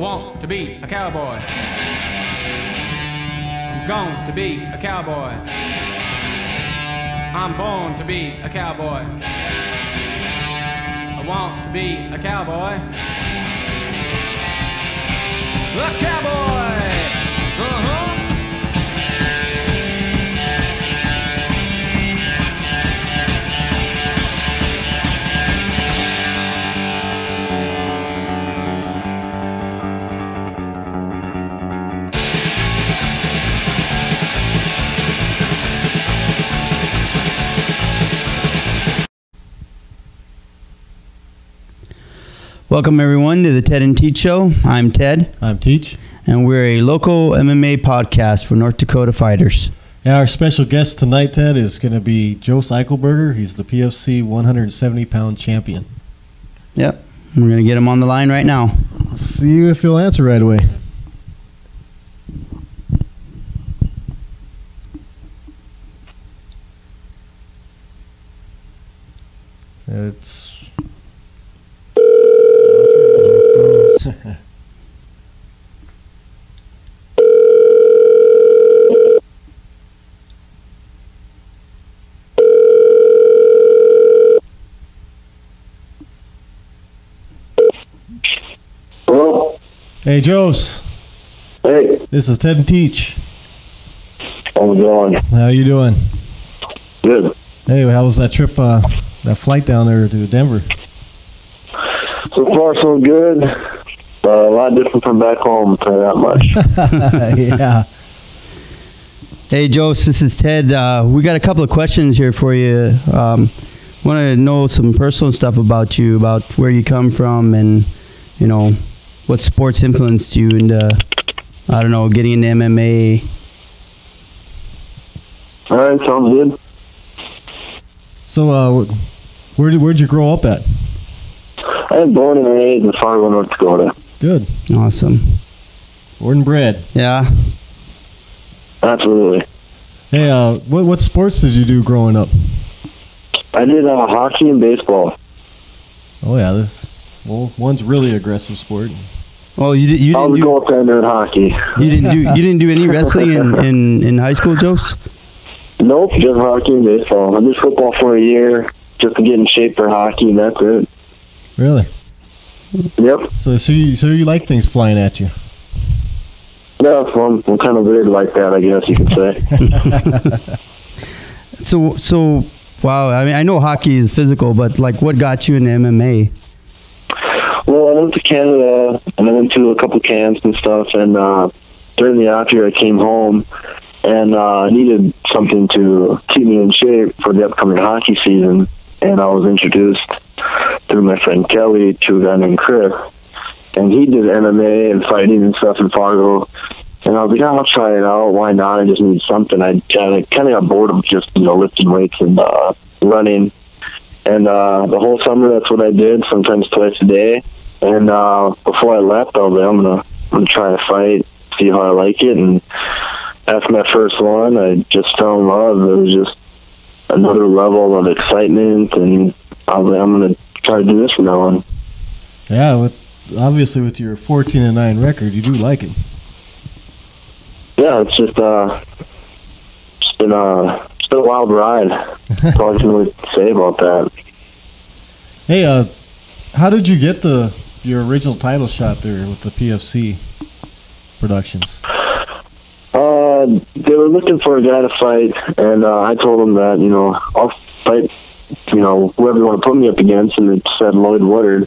I want to be a cowboy. I'm going to be a cowboy. I'm born to be a cowboy. I want to be a cowboy. A cowboy! Uh-huh! Welcome everyone to the Ted and Teach Show. I'm Ted. I'm Teach. And we're a local MMA podcast for North Dakota fighters. Yeah, our special guest tonight, Ted, is going to be Jos Eichelberger. He's the PFC 170-pound champion. Yep. We're going to get him on the line right now. See if he'll answer right away. It's... Hello? Hey, Jos. Hey, This is Ted and Teach. how's it going? How you doing? Good. Hey, how was that trip, that flight down there to Denver? So far, so good. A lot different from back home, I'll tell you that much. Yeah. Hey, Jos, this is Ted. We got a couple of questions here for you. Want to know some personal stuff about you, about where you come from and, you know, what sports influenced you into, I don't know, getting into MMA. All right, sounds good. So, where'd you grow up at? I was born and raised in Fargo, North Dakota. Good. Awesome. Born and bred. Yeah. Absolutely. Hey, what sports did you do growing up? I did hockey and baseball. Oh yeah, one's really aggressive sport. Oh, you I didn't was a do goaltender in hockey. you didn't do any wrestling in high school, Jos? Nope, just hockey and baseball. I did football for a year just to get in shape for hockey, and that's it. Really? Yep. So you like things flying at you? Yeah, well, I'm kind of weird like that, I guess you could say. So wow. I mean, I know hockey is physical, but like, what got you into MMA? Well, I went to Canada, and I went to a couple camps and stuff, and during the off year I came home, and I needed something to keep me in shape for the upcoming hockey season, and I was introduced through my friend Kelly to a guy named Chris, and he did MMA and fighting and stuff in Fargo, and I was like, I'll try it out, why not? I just need something. I kind of got bored of just, lifting weights and running, and the whole summer that's what I did, sometimes twice a day, and before I left, I was like, I'm gonna try a fight, see how I like it, and after my first one, I just fell in love. It was just another level of excitement, and I was like, I'm going to try to do this from now on. Yeah, obviously with your 14-9 record, you do like it. Yeah, it's just it's been a wild ride. That's all I can really say about that. Hey, how did you get your original title shot there with the PFC Productions? They were looking for a guy to fight, and I told them that, I'll fight, whoever you want to put me up against, and it said Lloyd Woodard.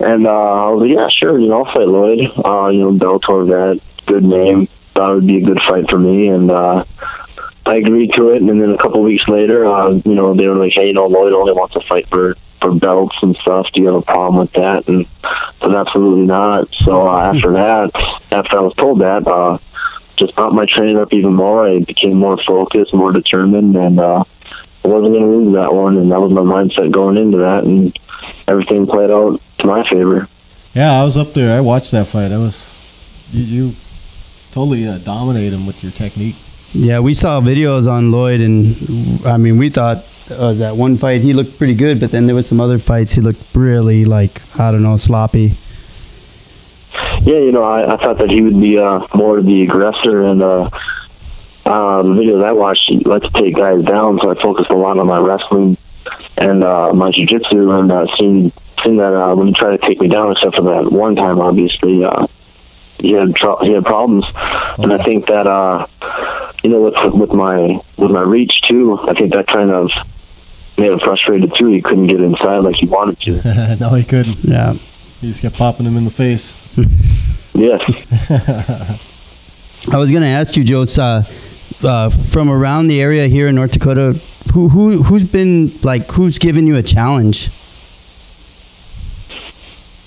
And I was like, yeah, sure, I'll fight Lloyd. Bellator vet, good name. Thought it would be a good fight for me, and I agreed to it. And then a couple of weeks later, they were like, hey, Lloyd only wants to fight for belts and stuff. Do you have a problem with that? And I said, absolutely not. So after I was told that, just upped my training up even more. I became more focused, more determined, and I wasn't going to lose that one, and that was my mindset going into that, and everything played out to my favor. Yeah, I was up there. I watched that fight. You totally dominated him with your technique. Yeah, we saw videos on Lloyd, and I mean, we thought that one fight he looked pretty good, but then there was some other fights he looked really, like, I don't know, sloppy. yeah, I thought that he would be more the aggressor, and the videos I watched, he liked to take guys down, so I focused a lot on my wrestling and my jiu-jitsu, and seeing that when he tried to take me down, except for that one time, obviously, he had problems. And I think that with my reach too, I think that kind of made him frustrated too. He couldn't get inside like he wanted to. No, he couldn't. Yeah. He just kept popping him in the face. Yes. I was gonna ask you, Jos, from around the area here in North Dakota, who's given you a challenge?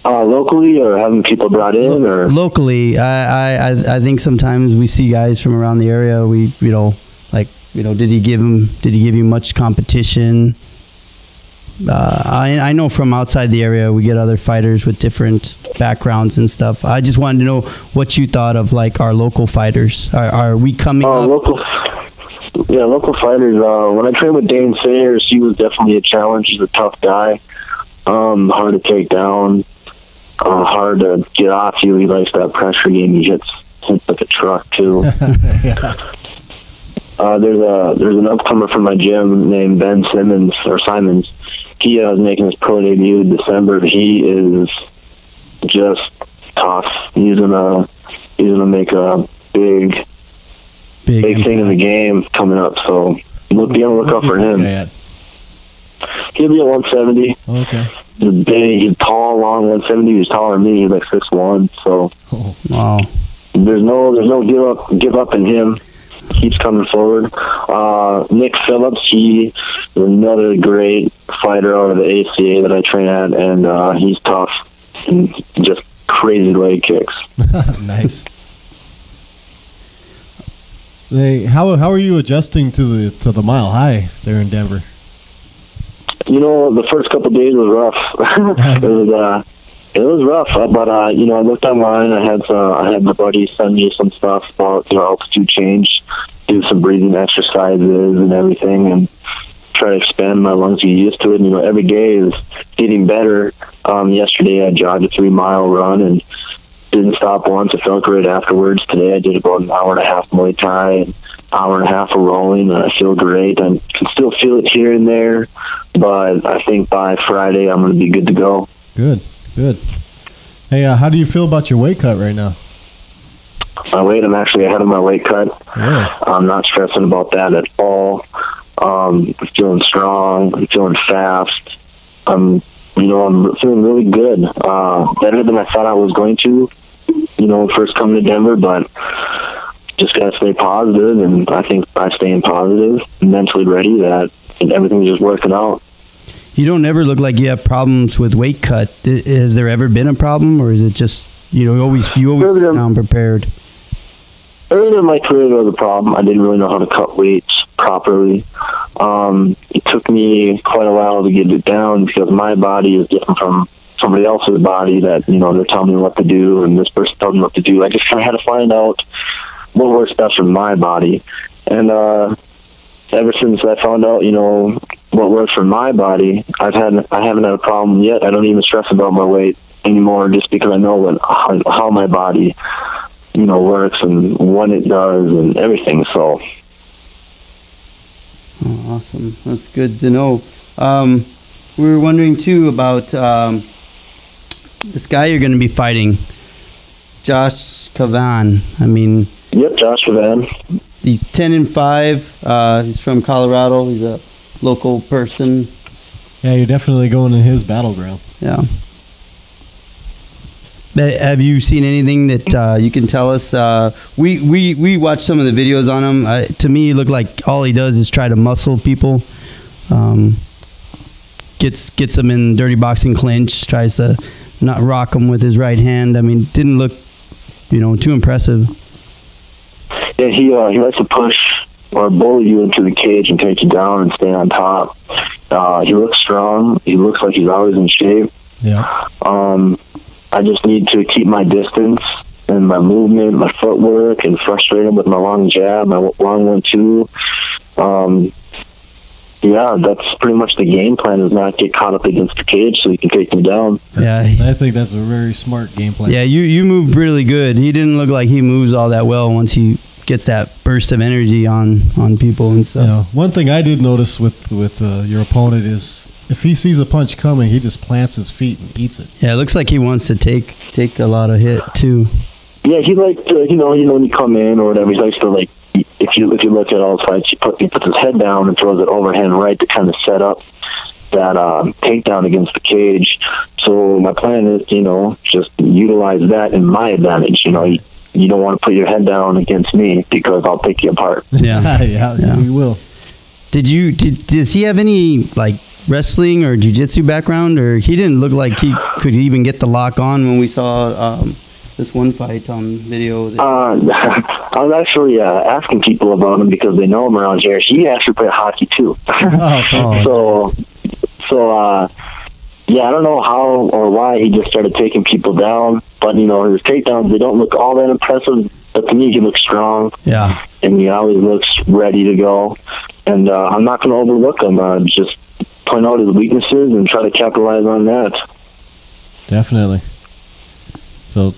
Locally, or having people brought in, or locally? I think sometimes we see guys from around the area. Did he give you much competition? I know from outside the area we get other fighters with different backgrounds and stuff. I just wanted to know what you thought of like our local fighters. Are we coming up? Local fighters. When I trained with Dane Sayers, he was definitely a challenge. He's a tough guy, hard to take down, hard to get off you. He likes that pressure game. He hits like a truck too. Yeah. There's an upcomer from my gym named Ben Simons. He was making his pro debut in December. He is just tough. He's gonna make a big thing in the game coming up. So be on the lookout for him. He'll be at 170. Okay. He's big. He's tall, long 170. He's taller than me. He's like 6'1". So wow. There's no give up in him. Keeps coming forward. Nick Phillips, he is another great fighter out of the ACA that I train at, and he's tough and just crazy leg kicks. Nice. How are you adjusting to the Mile High there in Denver? The first couple of days was rough. It was rough, but I looked online. I had my buddy send me some stuff about altitude change, do some breathing exercises and everything, and try to expand my lungs, get used to it. Every day is getting better. Yesterday I jogged a 3-mile run and didn't stop once. I felt great afterwards. Today I did about an hour and a half Muay Thai, an hour and a half of rowing, and I feel great. I can still feel it here and there, but I think by Friday I'm going to be good to go. Good. Hey, how do you feel about your weight cut right now? My weight, I'm actually ahead of my weight cut. Really? I'm not stressing about that at all. I'm feeling strong. I'm feeling fast. I'm feeling really good. Better than I thought I was going to, first coming to Denver, but just got to stay positive, and I think by staying positive, mentally ready, that everything's just working out. You don't ever look like you have problems with weight cut. Has there ever been a problem, or is it just you always sound prepared? Earlier in my career, there was a problem. I didn't really know how to cut weights properly. It took me quite a while to get it down because my body is different from somebody else's body that they're telling me what to do, and this person tells me what to do. I just kind of had to find out what works best for my body, and ever since I found out, what works for my body, I haven't had a problem yet. I don't even stress about my weight anymore, just because I know how my body, works and what it does and everything. So, awesome. That's good to know. We were wondering too about this guy you're going to be fighting, Jos Cavan. Yep, Jos Cavan. He's 10-5. He's from Colorado. He's a local person. Yeah, you're definitely going in his battleground. Yeah. Have you seen anything that you can tell us? We watched some of the videos on him. To me, it looked like all he does is try to muscle people. Gets them in dirty boxing clinch. Tries to not rock them with his right hand. Didn't look, too impressive. Yeah, he likes to push or bully you into the cage and take you down and stay on top. He looks strong. He looks like he's always in shape. Yeah. I just need to keep my distance and my movement, my footwork, and frustrate him with my long jab, my long 1-2. yeah, that's pretty much the game plan, is not get caught up against the cage so you can take him down. Yeah. I think that's a very smart game plan. Yeah, you moved really good. He didn't look like he moves all that well once he gets that burst of energy on people and stuff. Yeah. One thing I did notice with your opponent is if he sees a punch coming, he just plants his feet and eats it. Yeah, it looks like he wants to take a lot of hit too. Yeah, he likes to, you know, when you come in or whatever, he likes to, like, if you look at all his fights, he puts his head down and throws it overhand right to kind of set up that takedown against the cage. So my plan is, you know, just utilize that in my advantage. You know, you don't want to put your head down against me because I'll pick you apart. Yeah, yeah, you will. Does he have any like wrestling or jiu-jitsu background, or he didn't look like he could even get the lock on when we saw this one fight on video? I was actually asking people about him because they know him around here. He actually played hockey too. Yeah, I don't know how or why he just started taking people down, but you know, his takedowns, they don't look all that impressive, but to me he looks strong. Yeah. And he always looks ready to go. And I'm not going to overlook him. Just point out his weaknesses and try to capitalize on that. Definitely. So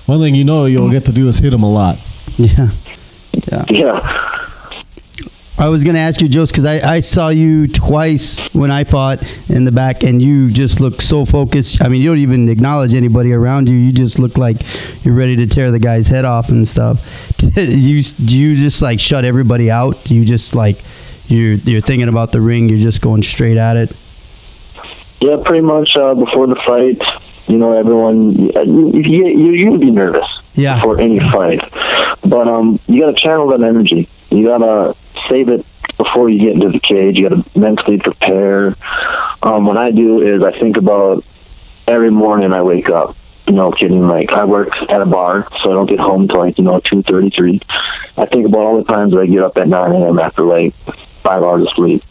one thing you know you'll get to do is hit him a lot. Yeah. Yeah. I was going to ask you, Jos, because I saw you twice when I fought in the back, and you just look so focused. I mean, you don't even acknowledge anybody around you. You just look like you're ready to tear the guy's head off and stuff. Do you just, like, shut everybody out? Do you just, like, you're thinking about the ring, you're just going straight at it? Yeah, pretty much before the fight, you know, everyone, you be nervous before any fight. But you got to channel that energy. You got to save it before you get into the cage. You got to mentally prepare. What I do is I think about every morning I wake up. No kidding. Like, I work at a bar, so I don't get home till, like, 2:33. I think about all the times I get up at 9 a.m. after, like, 5 hours of sleep,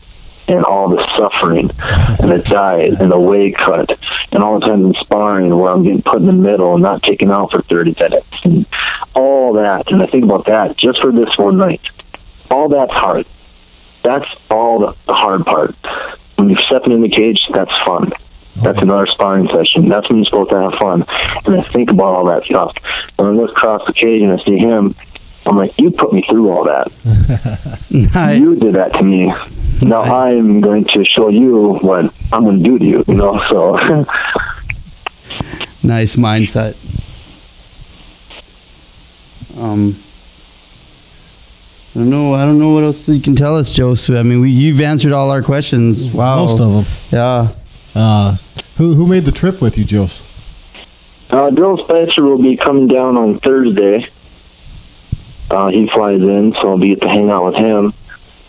and all the suffering, and the diet, and the weight cut, and all the times in sparring where I'm getting put in the middle and not taken out for 30 minutes, and all that. And I think about that just for this one night. All that's hard. That's all the hard part. When you're stepping in the cage, that's fun. That's another sparring session. That's when you're supposed to have fun. And I think about all that stuff. When I look across the cage and I see him, I'm like, you put me through all that. Nice. You did that to me. Now I'm going to show you what I'm going to do to you, so. Nice mindset. I don't know what else you can tell us, Jos. I mean, you've answered all our questions. Wow. Most of them. Yeah. Who made the trip with you, Jos? Dylan Spencer will be coming down on Thursday. He flies in, so I'll be able to hang out with him.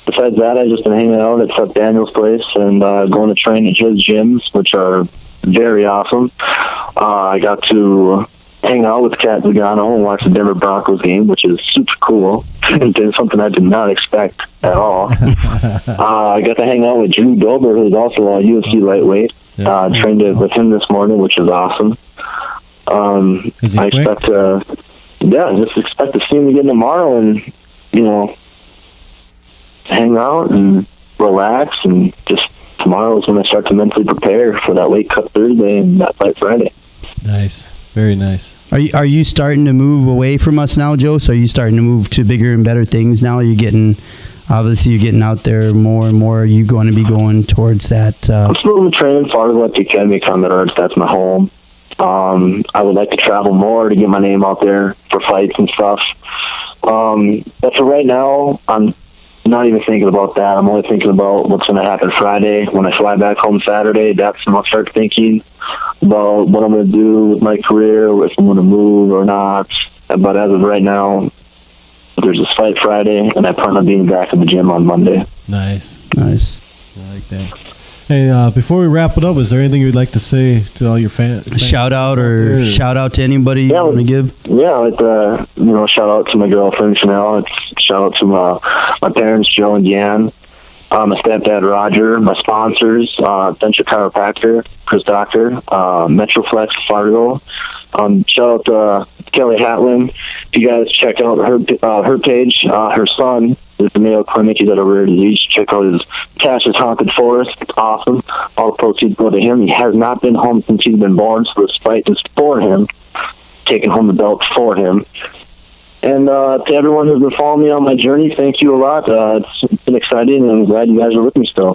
Besides that, I've just been hanging out at Seth Daniel's place and going to train at his gyms, which are very awesome. I got to hang out with Kat Zagano and watch the Denver Broncos game, which is super cool. It's something I did not expect at all. I got to hang out with Drew Dober, who's also a UFC lightweight. Trained with him this morning, which is awesome. Is he I quick? just expect to see him again tomorrow and, hang out and relax, and just tomorrow is when I start to mentally prepare for that weight cut Thursday and that fight Friday. Nice. Very nice. Are you starting to move away from us now, Jos? Are you starting to move to bigger and better things now? Obviously you're getting out there more and more. Are you going to be going towards that? I'm still in training Fargo at the Academy of Combat Arts. That's my home. I would like to travel more to get my name out there for fights and stuff. But for right now, I'm not even thinking about that. I'm only thinking about what's going to happen Friday. When I fly back home Saturday, that's when I'll start thinking about what I'm going to do with my career, if I'm going to move or not. But as of right now, there's this fight Friday, and I plan on being back in the gym on Monday. Nice. I like that. Hey, before we wrap it up, is there anything you'd like to say to all your fans? Shout out to anybody you want to give? Yeah, shout out to my girlfriend Chanel. Shout out to my parents Joe and Deanne, my stepdad Roger, my sponsors, Venture Chiropractor, Chris Doctor, Metroflex Fargo. Shout out to Kelly Hatlin. If you guys check out her page, her son There's the Mayo Clinic. He's at a rare disease. Check out his Cash's Haunted Forest. It's awesome. All the proceeds go to him. He has not been home since he's been born, so this fight is for him. Taking home the belt for him. And to everyone who's been following me on my journey, thank you a lot. It's been exciting, and I'm glad you guys are with me still.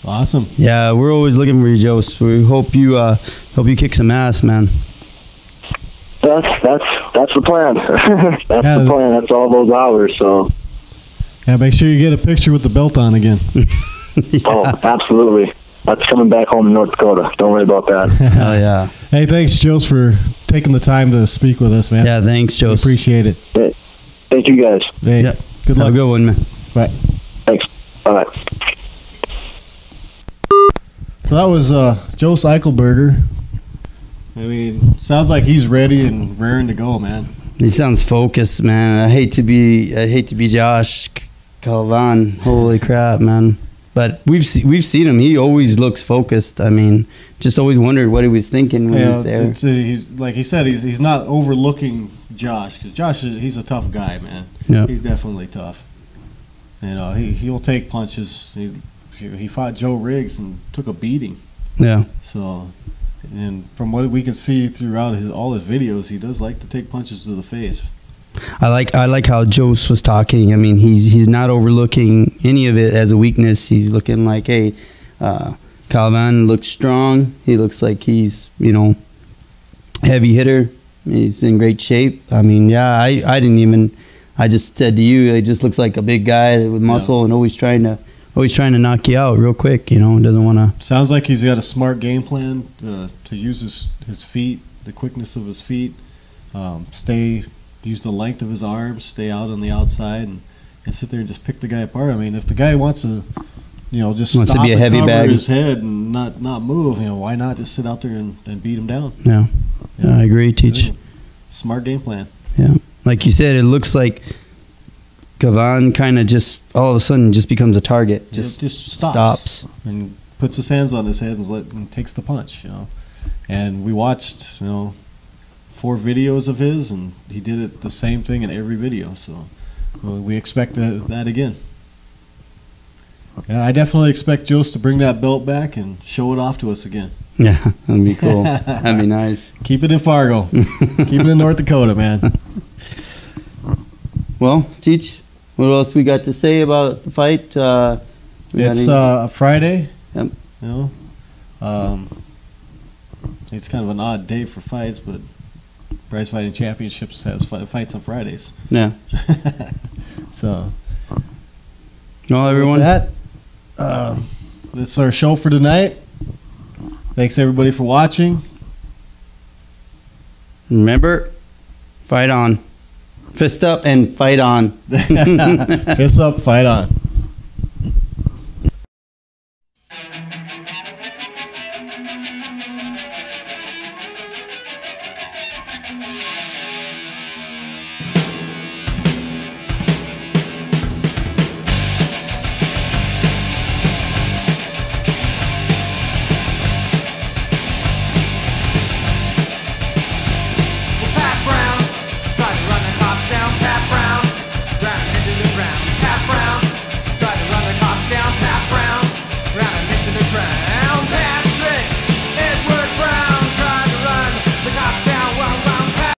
Awesome. Yeah, we're always looking for you, Jos. We hope you kick some ass, man. That's the plan. That's the plan. That's all those hours. So. Yeah, make sure you get a picture with the belt on again. Yeah. Oh, absolutely. That's coming back home to North Dakota. Don't worry about that. Oh yeah. Hey, thanks, Jos, for taking the time to speak with us, man. Yeah, thanks, We Jos. appreciate it. Hey, thank you guys. Hey, Yeah. good Have luck. a good one, man. Bye. Thanks. Bye. So that was Jos Eichelberger. I mean, sounds like he's ready and raring to go, man. He sounds focused, man. I hate to be Josh Calvan. Holy crap, man. But we've seen him. He always looks focused. I mean, just always wondered what he was thinking when he was there. He's like he said, he's not overlooking Josh, because Josh, he's a tough guy, man. Yeah. He's definitely tough. You know, he'll take punches. He fought Joe Riggs and took a beating. Yeah. So, and from what we can see throughout all his videos, he does like to take punches to the face. I like how Jos was talking. I mean, he's not overlooking any of it as a weakness. He's looking like, hey, Calvan looks strong. He looks like he's, heavy hitter. He's in great shape. I mean, yeah, I just said to you, he just looks like a big guy with muscle and always trying to knock you out real quick. Doesn't want to. Sounds like he's got a smart game plan to use his feet, the quickness of his feet, use the length of his arms, stay out on the outside, and sit there and just pick the guy apart. I mean, if the guy wants to, just Wants to stop be a and heavy cover bag. his head and not move, why not just sit out there and beat him down? Yeah. I agree, Teach. Smart game plan. Yeah. Like you said, it looks like Calvan kind of just all of a sudden just becomes a target. Just stops. And puts his hands on his head and takes the punch, And we watched, 4 videos of his, and he did it the same thing in every video. So we expect that again. Yeah, I definitely expect Jos to bring that belt back and show it off to us again. Yeah, that'd be cool. That'd be nice. Keep it in Fargo. Keep it in North Dakota, man. Well, Teach, what else we got to say about the fight? It's Friday. Yep. It's kind of an odd day for fights, but Prize Fighting Championships has fights on Fridays. Yeah. So, Well, everyone. With that, this is our show for tonight. Thanks everybody for watching. Remember, fight on. Fist up and fight on. Fist up, fight on.